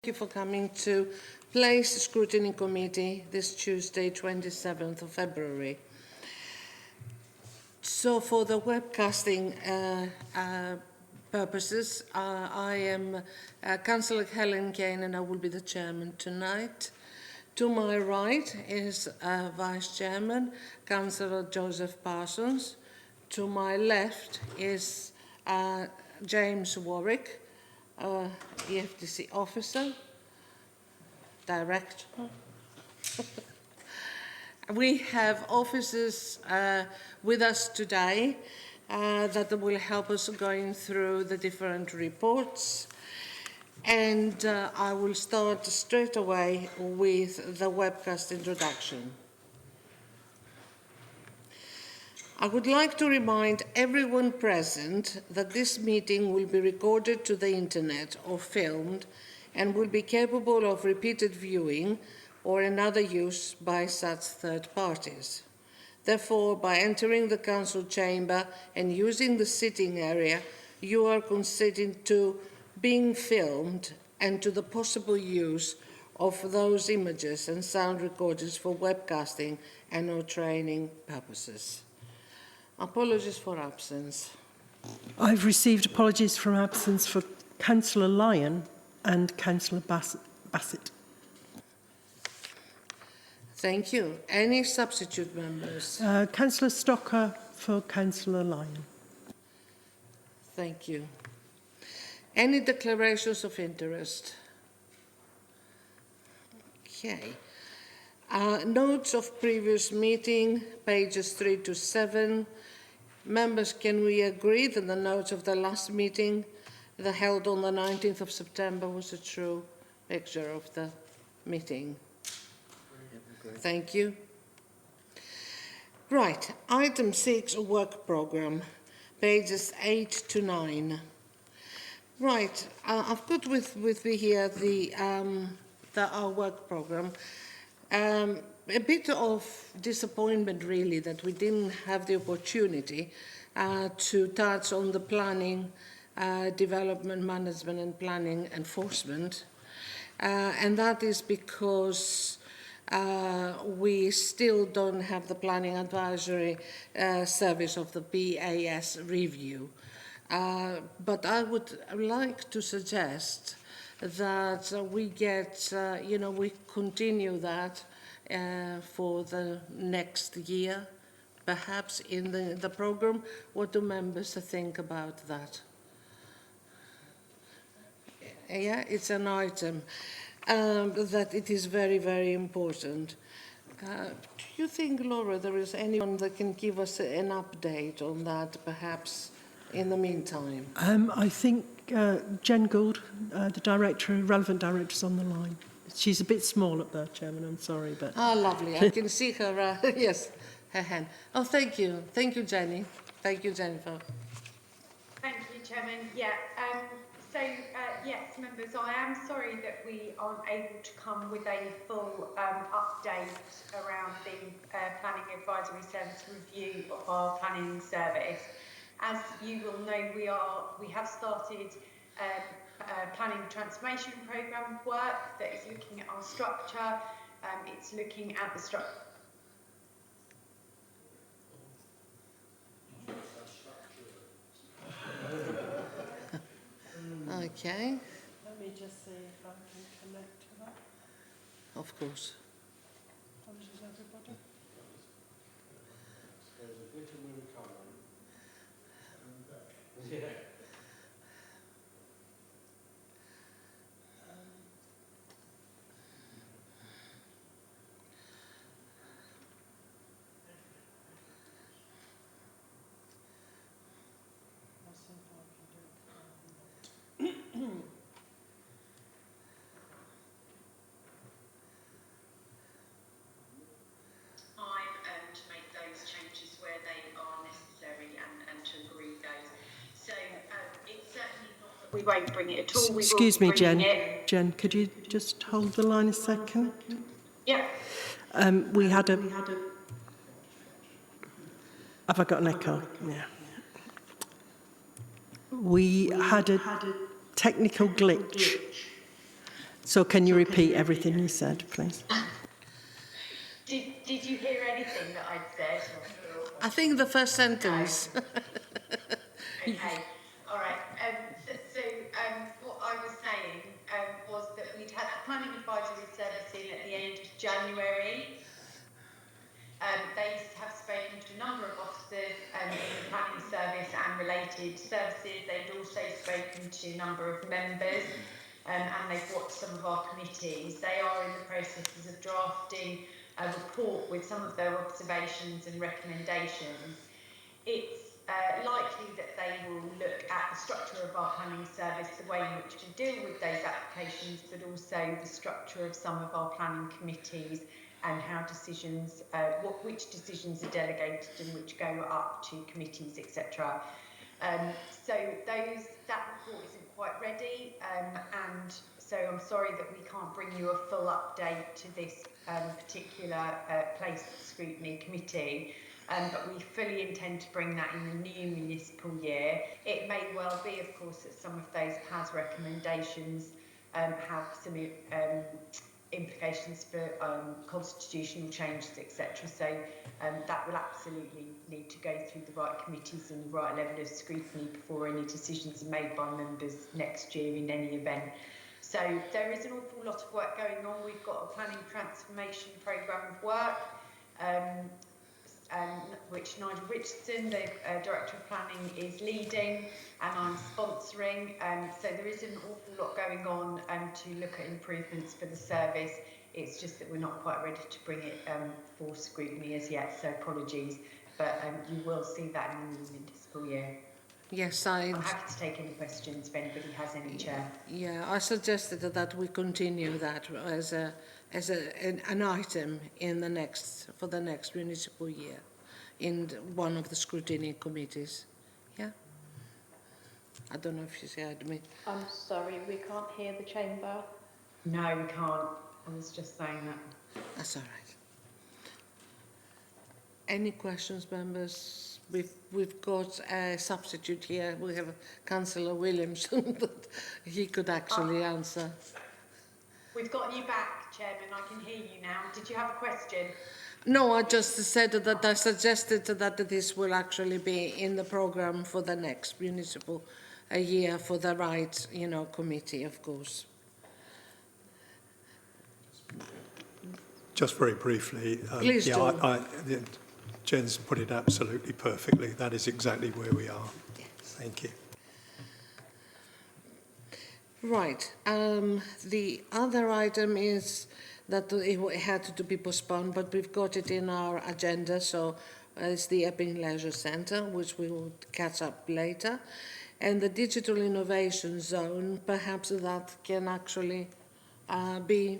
Thank you for coming to Place Scrutiny Committee this Tuesday, 27th of February. So for the webcasting purposes, I am Councillor Helen Kane and I will be the chairman tonight. To my right is Vice Chairman, Councillor Joseph Parsons. To my left is James Warwick, EFTC officer, director. We have officers with us today that will help us going through the different reports. And I will start straight away with the webcast introduction. I would like to remind everyone present that this meeting will be recorded to the internet or filmed and will be capable of repeated viewing or another use by such third parties. Therefore, by entering the council chamber and using the sitting area, you are consenting to being filmed and to the possible use of those images and sound recordings for webcasting and or training purposes. Apologies for absence. I've received apologies from absence for Councillor Lyon and Councillor Bassett. Thank you. Any substitute members? Councillor Stocker for Councillor Lyon. Thank you. Any declarations of interest? Okay. Notes of previous meeting, pages 3 to 7. Members, can we agree that the notes of the last meeting that held on the 19th of September was a true picture of the meeting? Thank you. Right, item 6, work programme, pages 8 to 9. Right, I've got with me here our work programme. A bit of disappointment really that we didn't have the opportunity to touch on the planning, development, management and planning enforcement. And that is because we still don't have the planning advisory service of the BAS review. But I would like to suggest that we get, we continue that for the next year, perhaps in the programme. What do members think about that? Yeah, it's an item that it is very, very important. Do you think, Laura, there is anyone that can give us an update on that, perhaps, in the meantime? I think Jen Gould, the director, relevant director, is on the line. She's a bit small up there, Chairman, I'm sorry. But Ah, lovely. I can see her, yes, her hand. Oh, thank you. Thank you, Jenny. Thank you, Jennifer. Thank you, Chairman. Yeah, yes, members, I am sorry that we aren't able to come with a full update around the Planning Advisory Service review of our planning service. As you will know, we have started planning transformation programme work that is looking at our structure. It's looking at the structure. Okay. let me just see if I can connect to that. Of course. Apologies, everybody. There's a bit of wind coming. Yeah. I'll see if I can do it. To make those changes where they are necessary and to agree those. So it's certainly not that we won't bring it at all. Excuse me, Jen. Jen, could you just hold the line a second? Yeah. We had a... Have I got an echo? Yeah. We had a technical glitch So can you repeat everything you said, please? Did you hear anything that I'd said? I think the first sentence. Okay, all right. What I was saying was that we'd had the planning advisory service in at the end of January. They have spoken to a number of officers in the planning service and related services. They've also spoken to a number of members and they've watched some of our committees. They are in the processes of drafting a report with some of their observations and recommendations. It's likely that they will look at the structure of our planning service, the way in which we deal with those applications, but also the structure of some of our planning committees and how decisions, which decisions are delegated and which go up to committees, etc. So that report isn't quite ready, and so I'm sorry that we can't bring you a full update to this particular place scrutiny committee. But we fully intend to bring that in the new municipal year. It may well be, of course, that some of those PAS recommendations have some implications for constitutional changes, etc. So that will absolutely need to go through the right committees and the right level of scrutiny before any decisions are made by members next year in any event. So there is an awful lot of work going on. We've got a planning transformation programme of work, which Nigel Richardson, the Director of Planning, is leading and I'm sponsoring. So there is an awful lot going on to look at improvements for the service. It's just that we're not quite ready to bring it for scrutiny as yet, so apologies. But you will see that in the municipal year. Yes, I'm happy to take any questions if anybody has any, Chair. Yeah, I suggested that we continue that as an item in for the next municipal year in one of the scrutiny committees. Yeah? I don't know if she's heard me. I'm sorry, we can't hear the chamber. No, we can't. I was just saying that. That's all right. Any questions, members? We've got a substitute here. We have Councillor Williamson that he could actually answer. We've got you back, Chairman. I can hear you now. Did you have a question? No, I just said that I suggested that this will actually be in the programme for the next municipal year for the right, committee, of course. Just very briefly, Please do. Jen's put it absolutely perfectly. That is exactly where we are. Yes. Thank you. Right. The other item is that it had to be postponed, but we've got it in our agenda, so it's the Epping Leisure Centre, which we will catch up later. And the Digital Innovation Zone, perhaps that can actually be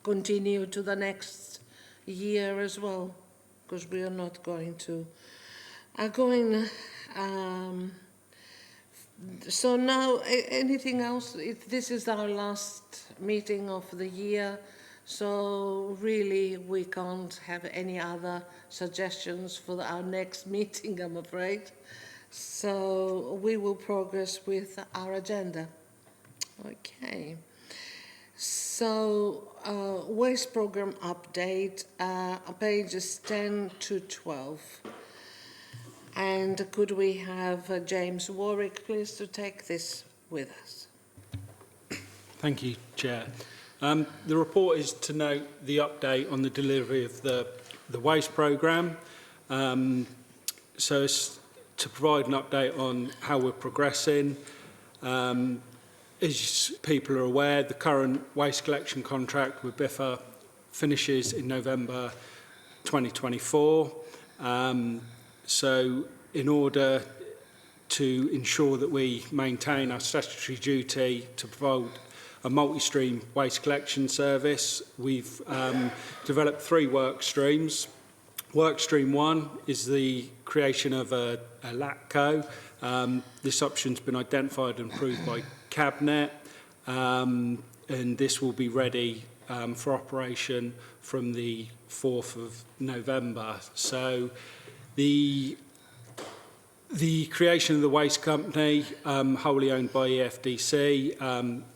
continue to the next year as well, because we are not going to so now anything else? This is our last meeting of the year, so really we can't have any other suggestions for our next meeting, I'm afraid. So we will progress with our agenda. Okay. So, waste programme update, pages 10 to 12. And could we have James Warwick, please, to take this with us? Thank you, Chair. The report is to note the update on the delivery of the waste programme. So it's to provide an update on how we're progressing. As people are aware, the current waste collection contract with Biffa finishes in November 2024. So in order to ensure that we maintain our statutory duty to provide a multi-stream waste collection service, we've developed 3 work streams. Work stream 1 is the creation of a LATCO. This option's been identified and approved by Cabinet, and this will be ready for operation from the 4th of November. So the creation of the waste company, wholly owned by EFDC,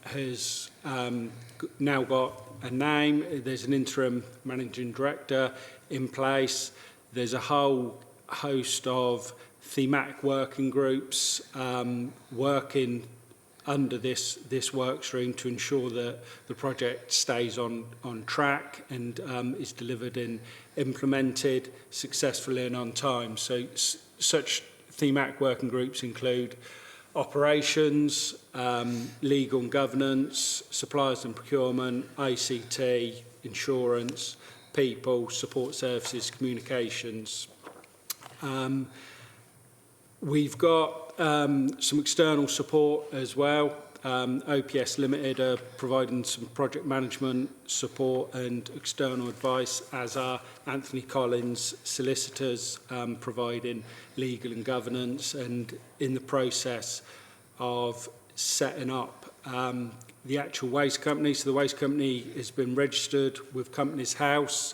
has now got a name. There's an interim managing director in place. There's a whole host of thematic working groups working under this work stream to ensure that the project stays on track and is delivered and implemented successfully and on time. So such thematic working groups include operations, legal and governance, suppliers and procurement, ICT, insurance, people, support services, communications. We've got some external support as well. OPS Limited are providing some project management support and external advice, as are Anthony Collins solicitors providing legal and governance, and in the process of setting up the actual waste company. So the waste company has been registered with Companies House.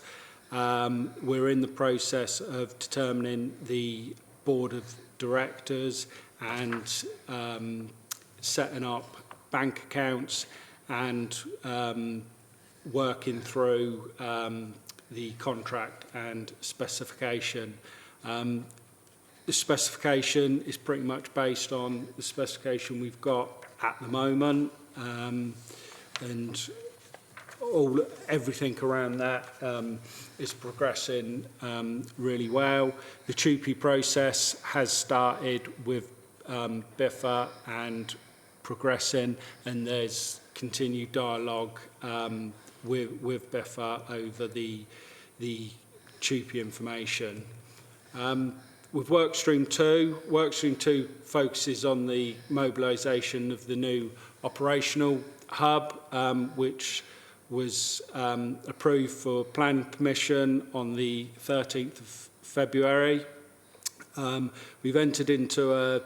We're in the process of determining the board of directors and setting up bank accounts and working through the contract and specification. The specification is pretty much based on the specification we've got at the moment, and everything around that is progressing really well. The TUPE process has started with BIFA and progressing, and there's continued dialogue with BIFA over the TUPE information. With Workstream 2 focuses on the mobilisation of the new operational hub, which was approved for planning permission on the 13th of February. We've entered into a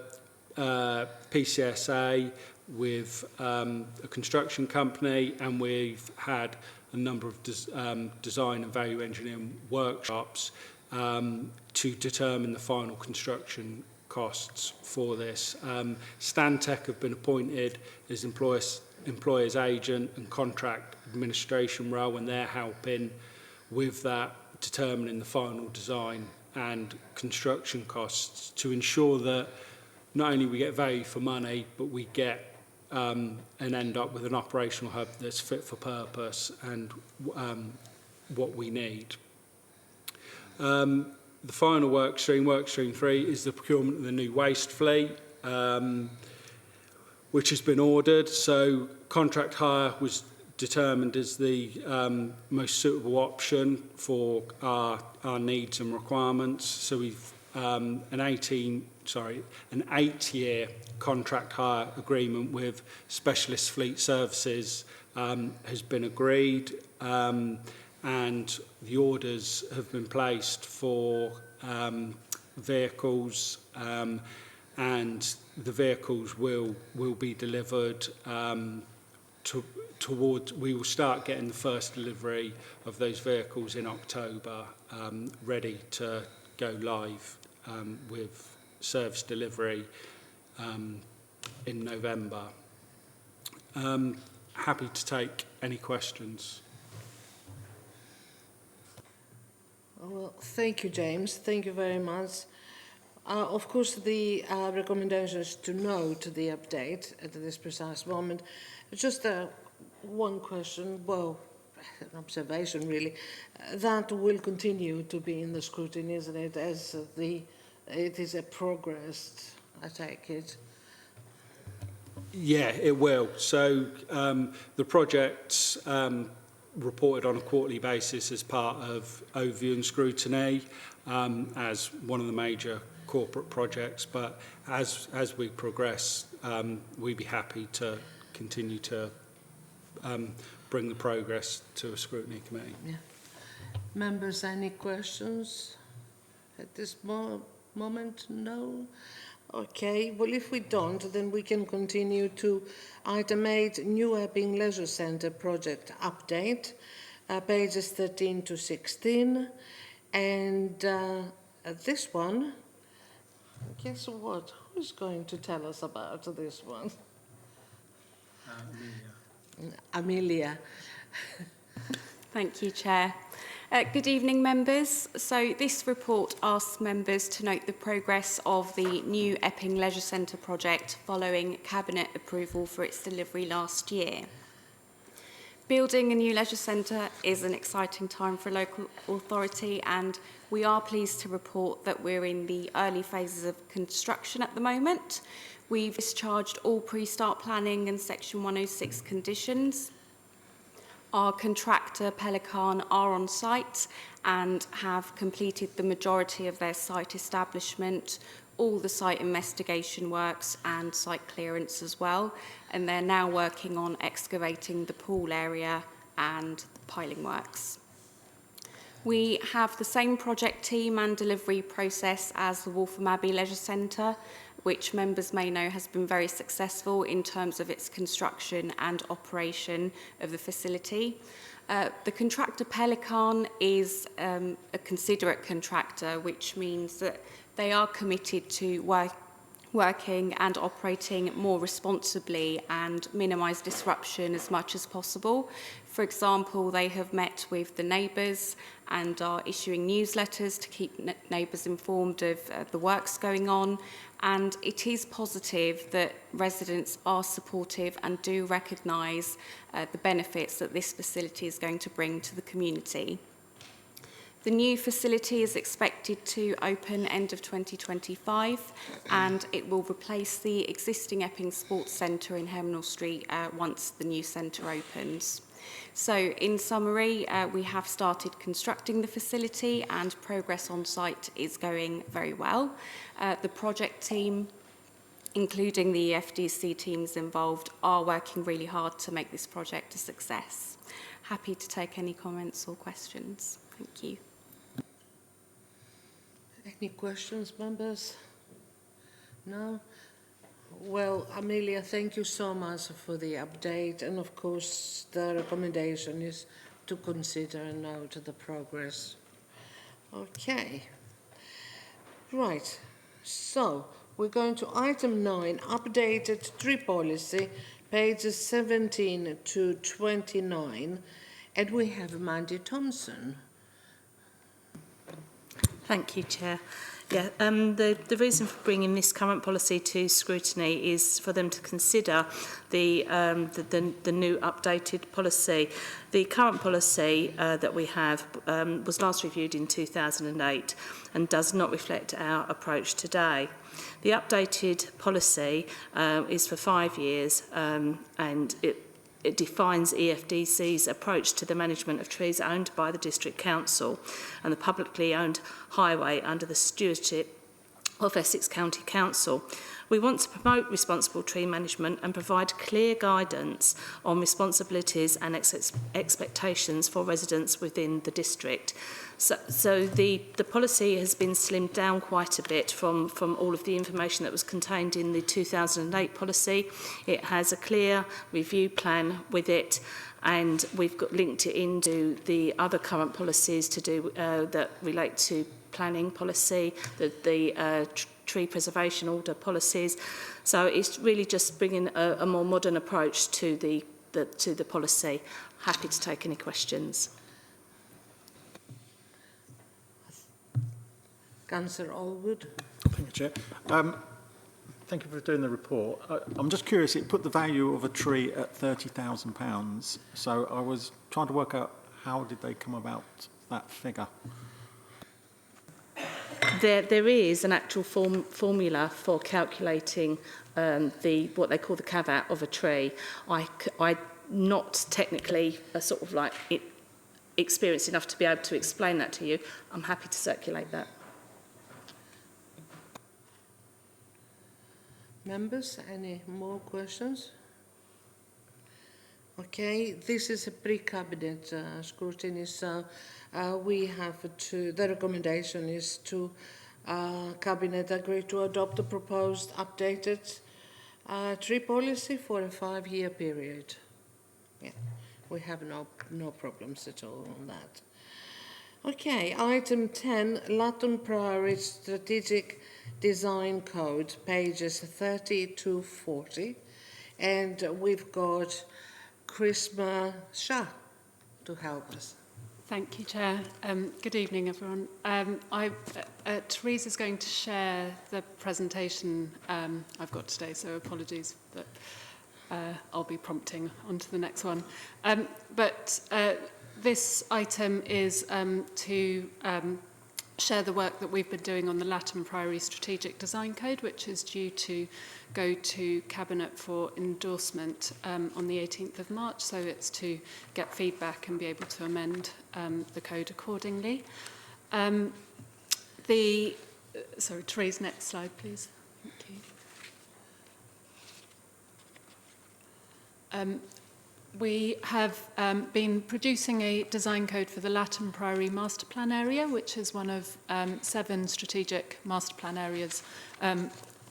PCSA with a construction company, and we've had a number of design and value engineering workshops to determine the final construction costs for this. Stantec have been appointed as employer's agent and contract administration role, and they're helping with that, determining the final design and construction costs to ensure that not only we get value for money, but we get and end up with an operational hub that's fit for purpose and what we need. The final workstream 3, is the procurement of the new waste fleet, which has been ordered. So contract hire was determined as the most suitable option for our needs and requirements. So we've an 8-year contract hire agreement with Specialist Fleet Services has been agreed, and the orders have been placed for vehicles, and the vehicles will be delivered we will start getting the first delivery of those vehicles in October, ready to go live with service delivery in November. Happy to take any questions. Well, thank you, James. Thank you very much. Of course, the recommendation is to note the update at this precise moment. Just one question, well, an observation really, that will continue to be in the scrutiny, isn't it, as it is a progress, I take it. Yeah, it will. So the project's reported on a quarterly basis as part of overview and scrutiny as one of the major corporate projects, but as we progress, we'd be happy to continue to bring the progress to a scrutiny committee. Yeah. Members, any questions at this moment? No? Okay, well, if we don't, then we can continue to item 8, New Epping Leisure Centre project update, pages 13 to 16. And this one, guess what? Who's going to tell us about this one? Amelia. Thank you, Chair. Good evening, members. So this report asks members to note the progress of the new Epping Leisure Centre project following Cabinet approval for its delivery last year. Building a new leisure centre is an exciting time for a local authority, and we are pleased to report that we're in the early phases of construction at the moment. We've discharged all pre-start planning and Section 106 conditions. Our contractor, Pelican, are on site and have completed the majority of their site establishment, all the site investigation works and site clearance as well, and they're now working on excavating the pool area and the piling works. We have the same project team and delivery process as the Waltham Abbey Leisure Centre, which members may know has been very successful in terms of its construction and operation of the facility. The contractor Pelican is a considerate contractor, which means that they are committed to working and operating more responsibly and minimise disruption as much as possible. For example, they have met with the neighbours and are issuing newsletters to keep neighbours informed of the works going on. And it is positive that residents are supportive and do recognise the benefits that this facility is going to bring to the community. The new facility is expected to open end of 2025, and it will replace the existing Epping Sports Centre in Hemnall Street once the new centre opens. So, in summary, we have started constructing the facility and progress on site is going very well. The project team, including the FDC teams involved, are working really hard to make this project a success. Happy to take any comments or questions. Thank you. Any questions, members? No? Well, Amelia, thank you so much for the update, and of course the recommendation is to consider and note the progress. Okay. Right. So, we're going to item 9, updated tree policy, pages 17 to 29, and we have Mandy Thompson. Thank you, Chair. Yeah, the reason for bringing this current policy to scrutiny is for them to consider the new updated policy. The current policy that we have was last reviewed in 2008 and does not reflect our approach today. The updated policy is for 5 years and it defines EFDC's approach to the management of trees owned by the District Council and the publicly owned highway under the stewardship of Essex County Council. We want to promote responsible tree management and provide clear guidance on responsibilities and expectations for residents within the district. So the policy has been slimmed down quite a bit from all of the information that was contained in the 2008 policy. It has a clear review plan with it, and we've got linked it into the other current policies to do that relate to planning policy, the tree preservation order policies. So it's really just bringing a more modern approach to the policy. Happy to take any questions. Councillor Allwood. Thank you, Chair. Thank you for doing the report. I'm just curious, it put the value of a tree at £30,000. So I was trying to work out how did they come about that figure? There is an actual formula for calculating what they call the caveat of a tree. I'm not technically experienced enough to be able to explain that to you. I'm happy to circulate that. Members, any more questions? Okay, this is a pre-cabinet scrutiny, so we have the recommendation is to Cabinet agree to adopt the proposed updated tree policy for a 5-year period. Yeah, we have no problems at all on that. Okay, item 10, Lutton Priory Strategic Design Code, pages 30 to 40. And we've got Krishma Shah to help us. Thank you, Chair. Good evening, everyone. Teresa's going to share the presentation I've got today, so apologies that I'll be prompting onto the next one. This item is to share the work that we've been doing on the Latin Priory Strategic Design Code, which is due to go to Cabinet for endorsement on the 18th of March. So it's to get feedback and be able to amend the code accordingly. Sorry, Therese, next slide, please. Thank you. We have been producing a design code for the Latin Priory Master Plan area, which is one of 7 strategic master plan areas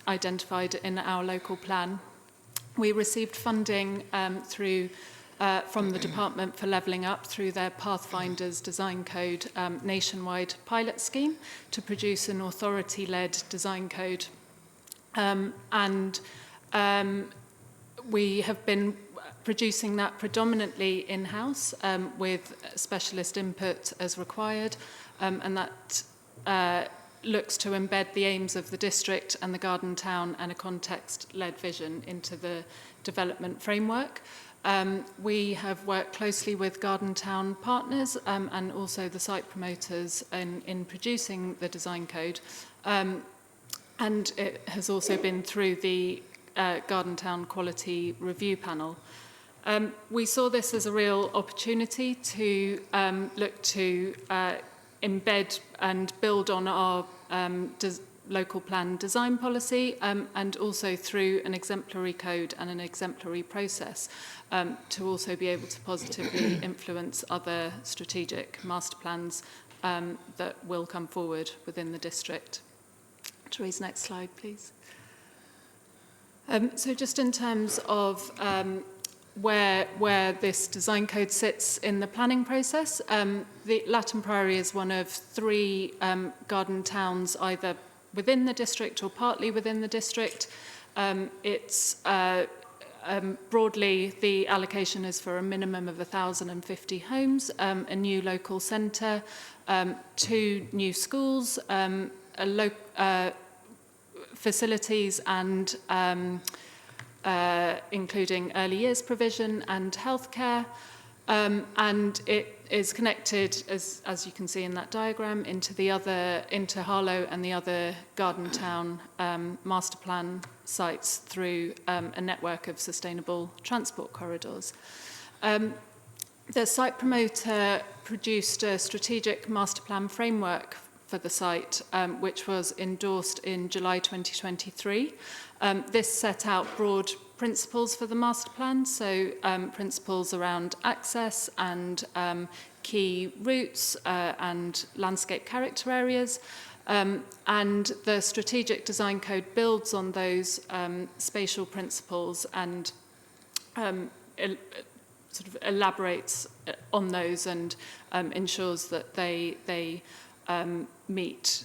identified in our local plan. We received funding from the Department for Levelling Up through their Pathfinders Design Code nationwide pilot scheme to produce an authority-led design code. We have been producing that predominantly in-house with specialist input as required, and that looks to embed the aims of the district and the Garden Town and a context-led vision into the development framework. We have worked closely with Garden Town partners and also the site promoters in producing the design code, and it has also been through the Garden Town Quality Review Panel. We saw this as a real opportunity to look to embed and build on our local plan design policy and also through an exemplary code and an exemplary process to also be able to positively influence other strategic master plans that will come forward within the district. Therese, next slide, please. So just in terms of where this design code sits in the planning process, the Latin Priory is one of 3 garden towns either within the district or partly within the district. Broadly, the allocation is for a minimum of 1,050 homes, a new local centre, 2 new schools, facilities and including early years provision and healthcare, and it is connected, as you can see in that diagram, into Harlow and the other Garden Town master plan sites through a network of sustainable transport corridors. The site promoter produced a strategic master plan framework for the site, which was endorsed in July 2023. This set out broad principles for the master plan, so principles around access and key routes and landscape character areas. And the strategic design code builds on those spatial principles and sort of elaborates on those and ensures that they meet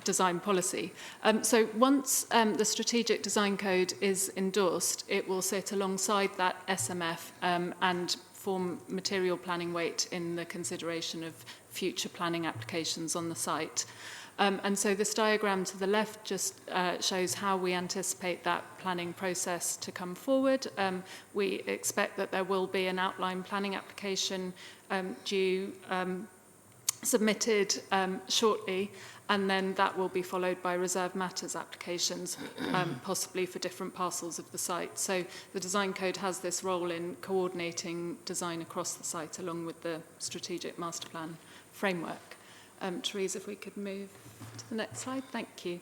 design policy. So once the strategic design code is endorsed, it will sit alongside that SMF and form material planning weight in the consideration of future planning applications on the site. And so this diagram to the left just shows how we anticipate that planning process to come forward. We expect that there will be an outline planning application submitted shortly, and then that will be followed by reserve matters applications, possibly for different parcels of the site. So the design code has this role in coordinating design across the site along with the strategic master plan framework. Therese, if we could move to the next slide. Thank you.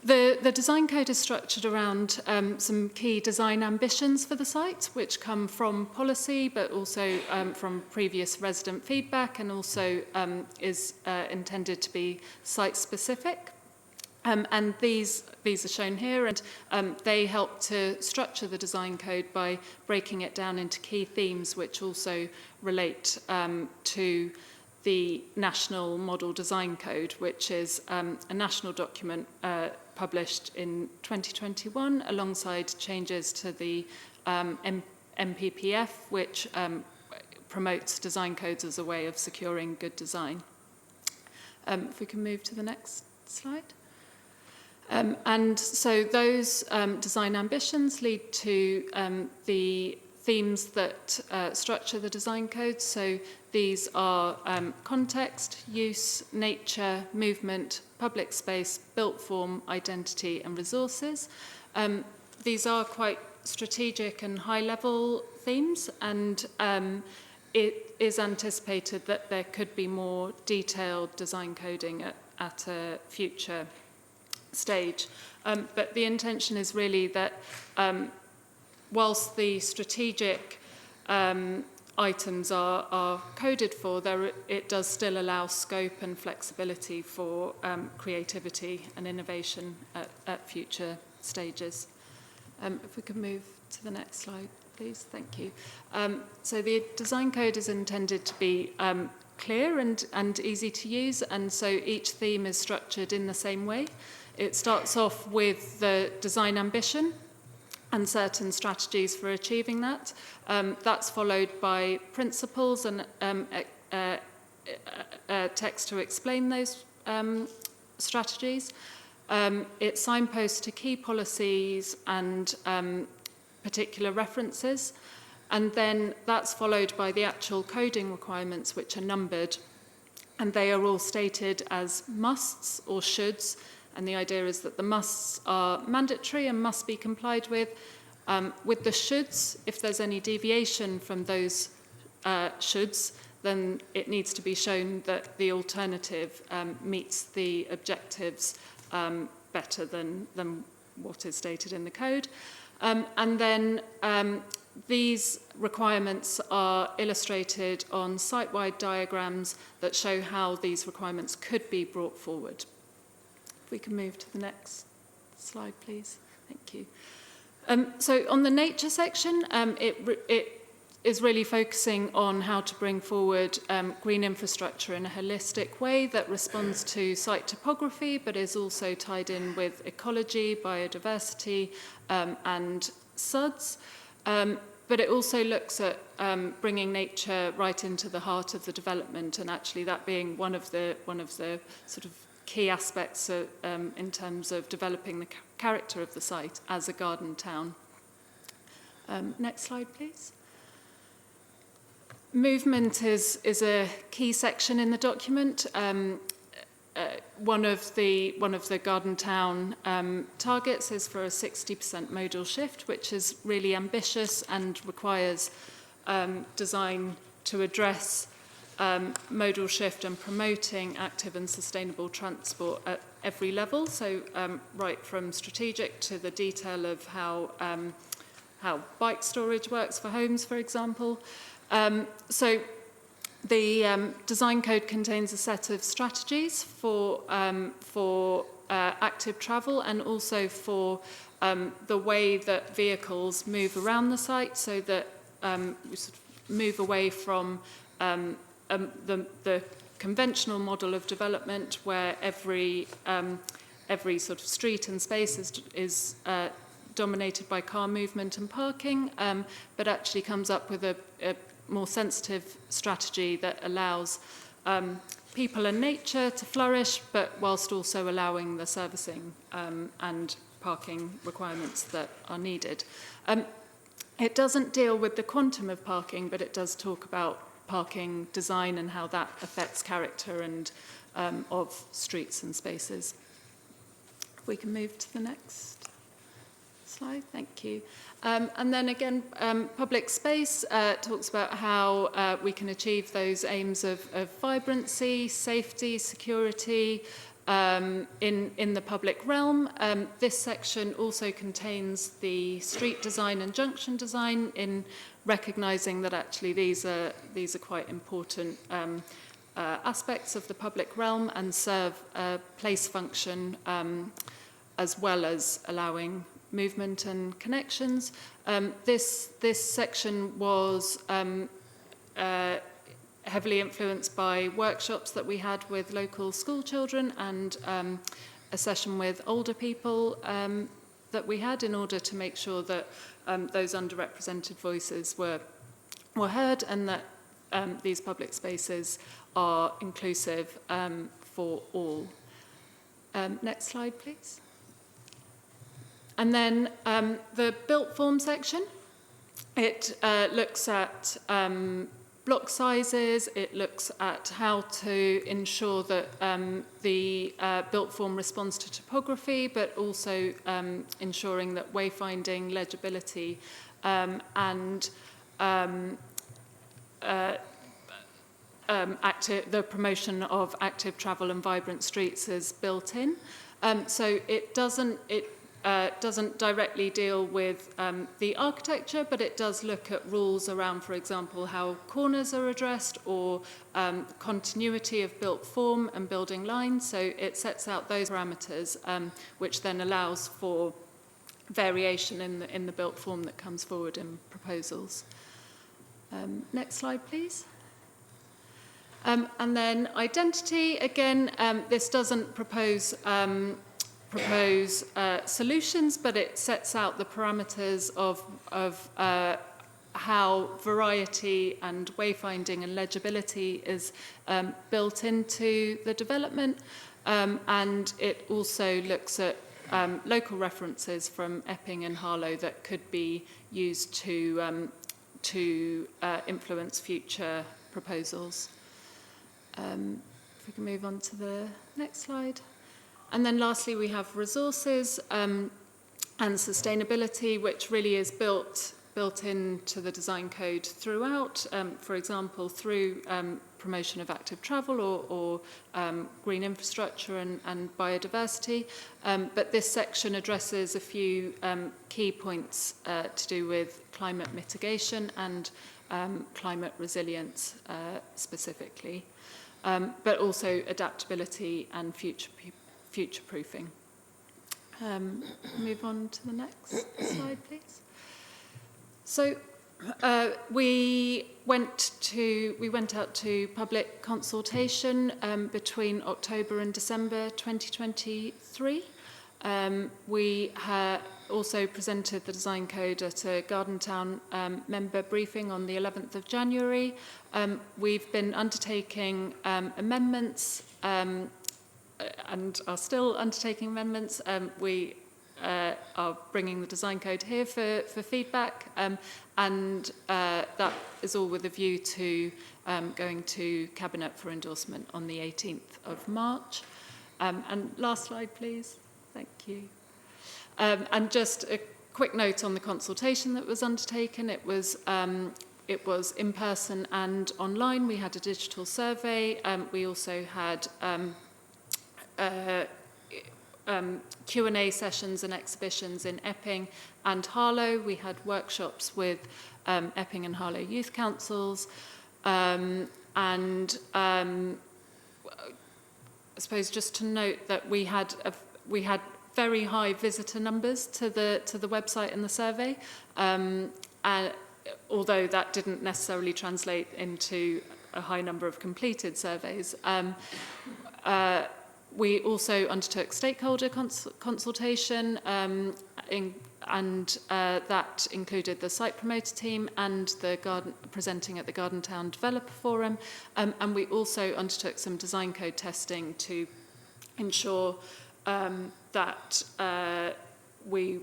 The design code is structured around some key design ambitions for the site, which come from policy, but also from previous resident feedback, and also is intended to be site-specific. And these are shown here, and they help to structure the design code by breaking it down into key themes, which also relate to the National Model Design Code, which is a national document published in 2021 alongside changes to the MPPF, which promotes design codes as a way of securing good design. If we can move to the next slide. And so those design ambitions lead to the themes that structure the design codes. So these are context, use, nature, movement, public space, built form, identity and resources. These are quite strategic and high-level themes, and it is anticipated that there could be more detailed design coding at a future stage. But the intention is really that whilst the strategic items are coded for, it does still allow scope and flexibility for creativity and innovation at future stages. If we could move to the next slide, please. Thank you. So the design code is intended to be clear and easy to use, and so each theme is structured in the same way. It starts off with the design ambition and certain strategies for achieving that. That's followed by principles and text to explain those strategies. It signposts to key policies and particular references, and then that's followed by the actual coding requirements, which are numbered, and they are all stated as musts or shoulds. And the idea is that the musts are mandatory and must be complied with. With the shoulds, if there's any deviation from those shoulds, then it needs to be shown that the alternative meets the objectives better than what is stated in the code. And then these requirements are illustrated on site-wide diagrams that show how these requirements could be brought forward. If we can move to the next slide, please. Thank you. So on the nature section, it is really focusing on how to bring forward green infrastructure in a holistic way that responds to site topography, but is also tied in with ecology, biodiversity, and SUDs. But it also looks at bringing nature right into the heart of the development, and actually that being one of the sort of key aspects in terms of developing the character of the site as a garden town. Next slide, please. Movement is a key section in the document. One of the garden town targets is for a 60% modal shift, which is really ambitious and requires design to address modal shift and promoting active and sustainable transport at every level. So right from strategic to the detail of how bike storage works for homes, for example. So the design code contains a set of strategies for active travel, and also for the way that vehicles move around the site, so that we sort of move away from the conventional model of development, where every sort of street and space is dominated by car movement and parking, but actually comes up with a more sensitive strategy that allows people and nature to flourish, but whilst also allowing the servicing and parking requirements that are needed. It doesn't deal with the quantum of parking, but it does talk about parking design and how that affects character and of streets and spaces. If we can move to the next slide, thank you. And then again, public space talks about how we can achieve those aims of vibrancy, safety, security in the public realm. This section also contains the street design and junction design, in recognising that actually these are quite important aspects of the public realm and serve a place function as well as allowing movement and connections. This section was heavily influenced by workshops that we had with local school children and a session with older people that we had in order to make sure that those underrepresented voices were heard and that these public spaces are inclusive for all. Next slide, please. And then the built form section, it looks at block sizes, it looks at how to ensure that the built form responds to topography, but also ensuring that wayfinding, legibility, and the promotion of active travel and vibrant streets is built in. So it doesn't directly deal with the architecture, but it does look at rules around, for example, how corners are addressed or continuity of built form and building lines. So it sets out those parameters, which then allows for variation in the built form that comes forward in proposals. Next slide, please. And then identity, again, this doesn't propose solutions, but it sets out the parameters of how variety and wayfinding and legibility is built into the development. And it also looks at local references from Epping and Harlow that could be used to influence future proposals. If we can move on to the next slide. And then lastly, we have resources and sustainability, which really is built into the design code throughout, for example, through promotion of active travel or green infrastructure and biodiversity. But this section addresses a few key points to do with climate mitigation and climate resilience specifically, but also adaptability and future-proofing. Move on to the next slide, please. So we went out to public consultation between October and December 2023. We also presented the design code at a Garden Town member briefing on the 11th of January. We've been undertaking amendments and are still undertaking amendments. We are bringing the design code here for feedback, and that is all with a view to going to Cabinet for endorsement on the 18th of March. And last slide, please. Thank you. And just a quick note on the consultation that was undertaken. It was in person and online. We had a digital survey. We also had Q&A sessions and exhibitions in Epping and Harlow. We had workshops with Epping and Harlow youth councils, and I suppose just to note that we had very high visitor numbers to the website and the survey, although that didn't necessarily translate into a high number of completed surveys. We also undertook stakeholder consultation, and that included the site promoter team and presenting at the Garden Town Developer Forum, and we also undertook some design code testing to ensure that we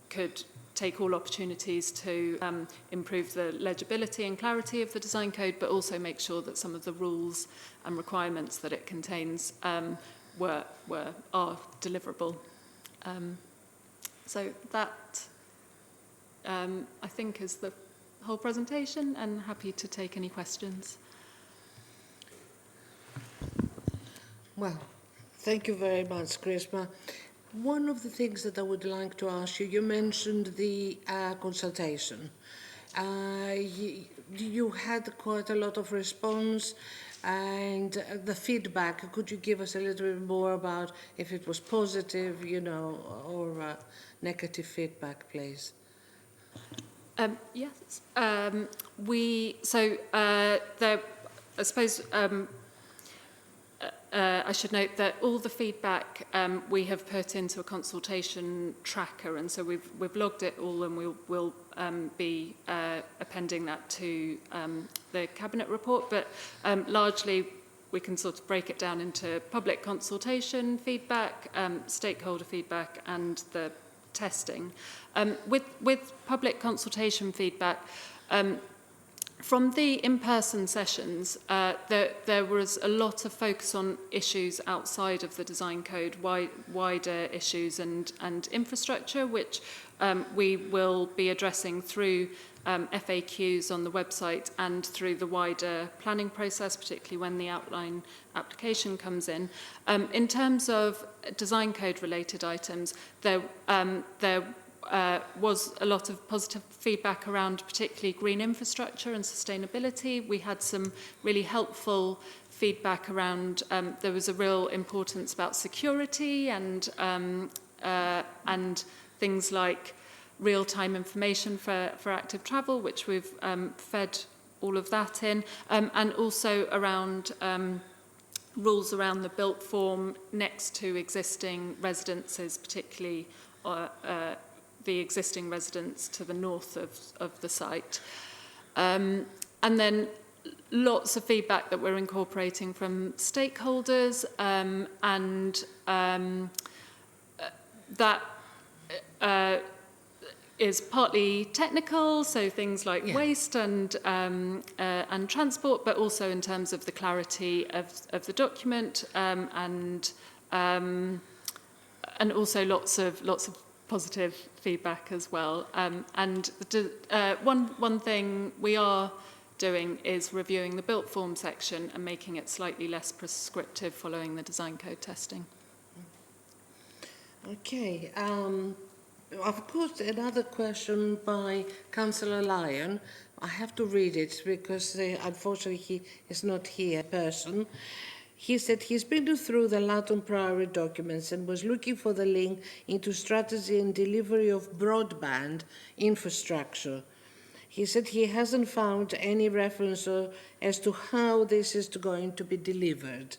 could take all opportunities to improve the legibility and clarity of the design code, but also make sure that some of the rules and requirements that it contains are deliverable. So that, I think, is the whole presentation, and happy to take any questions. Well, thank you very much, Grishma. One of the things that I would like to ask you, you mentioned the consultation. You had quite a lot of response and the feedback. Could you give us a little bit more about if it was positive, or negative feedback, please? Yes. There I suppose I should note that all the feedback we have put into a consultation tracker, and so we've logged it all, and we'll be appending that to the Cabinet report. But largely, we can sort of break it down into public consultation feedback, stakeholder feedback, and the testing. With public consultation feedback, from the in-person sessions, there was a lot of focus on issues outside of the design code, wider issues and infrastructure, which we will be addressing through FAQs on the website and through the wider planning process, particularly when the outline application comes in. In terms of design code related items, there was a lot of positive feedback around particularly green infrastructure and sustainability. We had some really helpful feedback around, there was a real importance about security and things like real-time information for active travel, which we've fed all of that in, and also around rules around the built form next to existing residences, particularly the existing residents to the north of the site. And then lots of feedback that we're incorporating from stakeholders, and that is partly technical, so things like waste and transport, but also in terms of the clarity of the document, and also lots of positive feedback as well. And one thing we are doing is reviewing the built form section and making it slightly less prescriptive following the design code testing. Okay. I've got another question by Councillor Lyon. I have to read it because unfortunately he is not here in person. He said he's been through the Latin Priory documents and was looking for the link into strategy and delivery of broadband infrastructure. He said he hasn't found any reference as to how this is going to be delivered.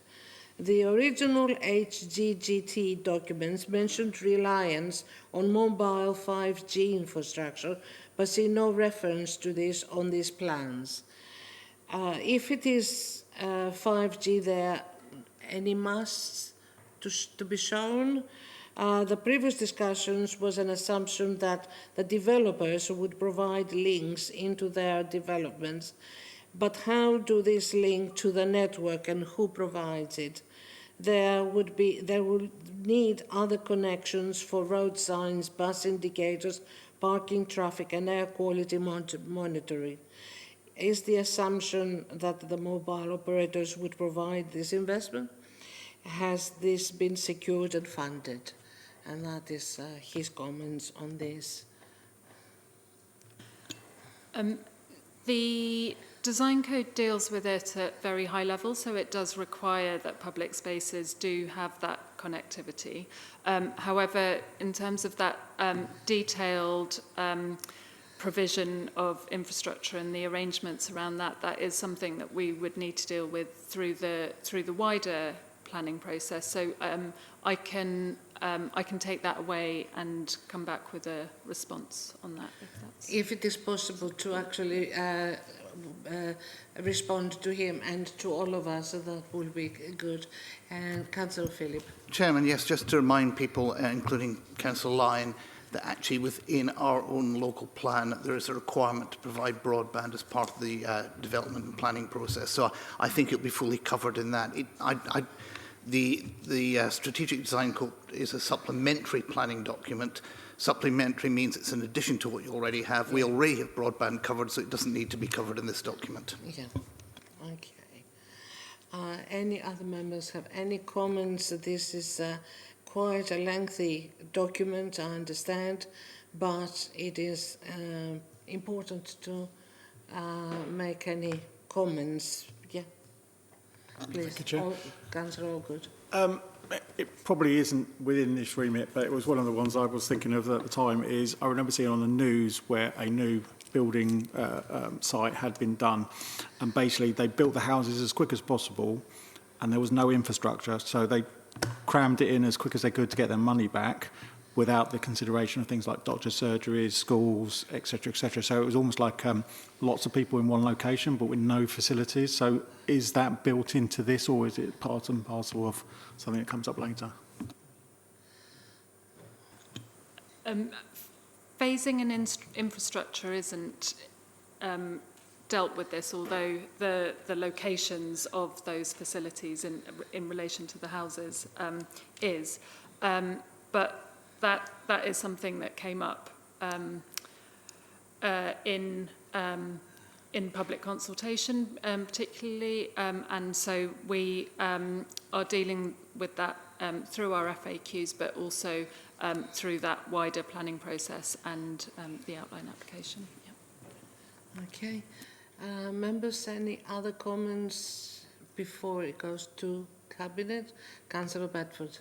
The original HGGT documents mentioned reliance on mobile 5G infrastructure, but see no reference to this on these plans. If it is 5G there, any musts to be shown? The previous discussions was an assumption that the developers would provide links into their developments, but how do this link to the network and who provides it? There would need other connections for road signs, bus indicators, parking, traffic and air quality monitoring. Is the assumption that the mobile operators would provide this investment? Has this been secured and funded? And that is his comments on this. The design code deals with it at very high level, so it does require that public spaces do have that connectivity. However, in terms of that detailed provision of infrastructure and the arrangements around that, that is something that we would need to deal with through the wider planning process. So I can take that away and come back with a response on that. If it is possible to actually respond to him and to all of us, that will be good. And Councillor Phillip. Chairman, yes, just to remind people, including Councillor Lyon, that actually within our own local plan there is a requirement to provide broadband as part of the development and planning process. So I think it'll be fully covered in that. The strategic design code is a supplementary planning document. Supplementary means it's in addition to what you already have. We already have broadband covered, so it doesn't need to be covered in this document. Yeah. Okay. Any other members have any comments? This is quite a lengthy document, I understand, but it is important to make any comments. Yeah. Please. Councillor Allgood. It probably isn't within this remit, but it was one of the ones I was thinking of at the time. I remember seeing on the news where a new building site had been done, and basically they built the houses as quick as possible, and there was no infrastructure, so they crammed it in as quick as they could to get their money back, without the consideration of things like doctor surgeries, schools, etc., etc. So it was almost like lots of people in one location, but with no facilities. So is that built into this, or is it part and parcel of something that comes up later? Phasing and infrastructure isn't dealt with this, although the locations of those facilities in relation to the houses is. But that is something that came up in public consultation, particularly, and so we are dealing with that through our FAQs, but also through that wider planning process and the outline application. Yeah. Okay. Members, any other comments before it goes to Cabinet? Councillor Bedford.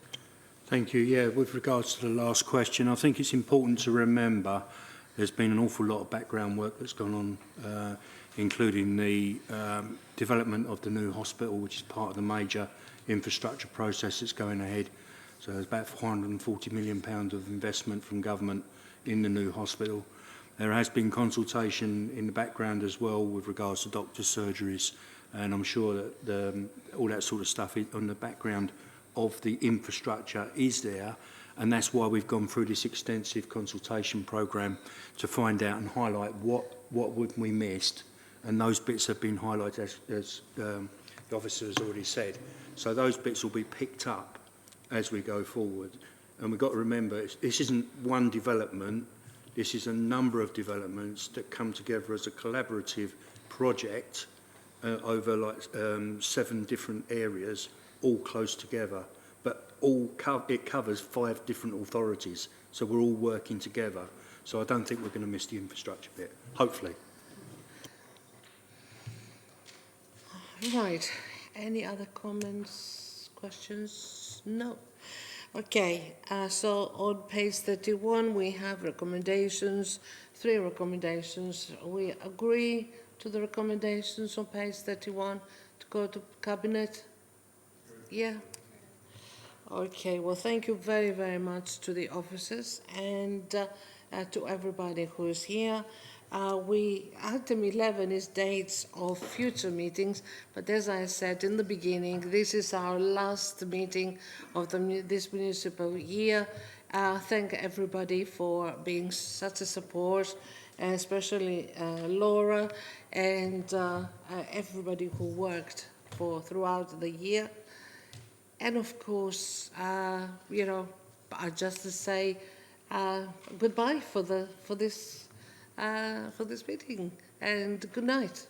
Thank you. Yeah, with regards to the last question, I think it's important to remember there's been an awful lot of background work that's gone on, including the development of the new hospital, which is part of the major infrastructure process that's going ahead. So there's about £440 million of investment from government in the new hospital. There has been consultation in the background as well with regards to doctor surgeries, and I'm sure that all that sort of stuff is on the background of the infrastructure is there, and that's why we've gone through this extensive consultation programme to find out and highlight what we missed, and those bits have been highlighted as the officer has already said. So those bits will be picked up as we go forward, and we've got to remember this isn't one development, this is a number of developments that come together as a collaborative project over like 7 different areas, all close together, but it covers 5 different authorities, so we're all working together. So I don't think we're going to miss the infrastructure bit, hopefully. Right. Any other comments, questions? No. Okay, so on page 31 we have recommendations, 3 recommendations. We agree to the recommendations on page 31 to go to Cabinet? Yeah. Okay, well, thank you very, very much to the officers and to everybody who is here. Item 11 is dates of future meetings, but as I said in the beginning, this is our last meeting of this municipal year. Thank everybody for being such a support, especially Laura and everybody who worked throughout the year. And of course, you know, just to say goodbye for this meeting, and good night.